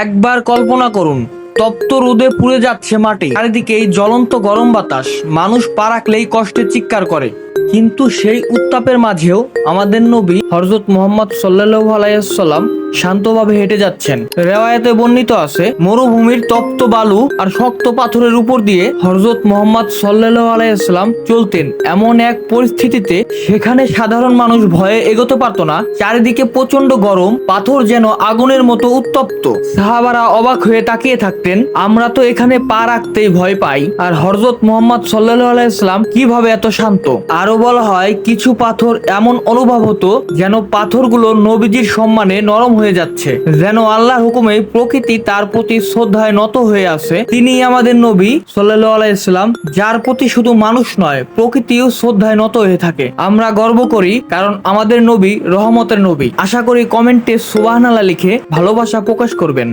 একবার কল্পনা করুন, তপ্ত রোদে পুড়ে যাচ্ছে মাটি, চারিদিকে এই জ্বলন্ত গরম বাতাস, মানুষ পা রাখলেই কষ্টে চিৎকার করে। কিন্তু সেই উত্তাপের মাঝেও আমাদের নবী হযরত মুহাম্মদ সাল্লাল্লাহু আলাইহি ওয়াসাল্লাম শান্তভাবে হেঁটে যাচ্ছেন। রেওয়ায়েতে বর্ণিত আছে, মরুভূমির তপ্ত বালু আর শক্ত পাথরের উপর দিয়ে হযরত মুহাম্মদ সাল্লাল্লাহু আলাইহি ওয়াসাল্লাম চলতেন। এমন এক পরিস্থিতিতে সেখানে সাধারণ মানুষ ভয়ে এগোতে পারত না। চারিদিকে প্রচন্ড গরম, পাথর যেন আগুনের মতো উত্তপ্ত। সাহাবারা অবাক হয়ে তাকিয়ে থাকতেন, আমরা তো এখানে পা রাখতেই ভয় পাই, আর হযরত মুহাম্মদ সাল্লাল্লাহু আলাইহি ওয়াসাল্লাম কিভাবে এত শান্ত। আরো বলা হয়, কিছু পাথর এমন অনুভব হতো যেন পাথরগুলো নবীজির সম্মানে নরম হয়ে যাচ্ছে, যেন আল্লাহর হুকুমে প্রকৃতি তার প্রতি শ্রদ্ধায় নত হয়ে আছে। তিনি আমাদের নবী সাল্লাল্লাহু আলাইহি ওয়াসাল্লাম, যার প্রতি শুধু মানুষ নয়, প্রকৃতিও শ্রদ্ধায় নত হয়ে থাকে। আমরা গর্ব করি, কারণ আমাদের নবী রহমতের নবী। আশা করি কমেন্টে সুবহানাল্লাহ লিখে ভালোবাসা প্রকাশ করবেন।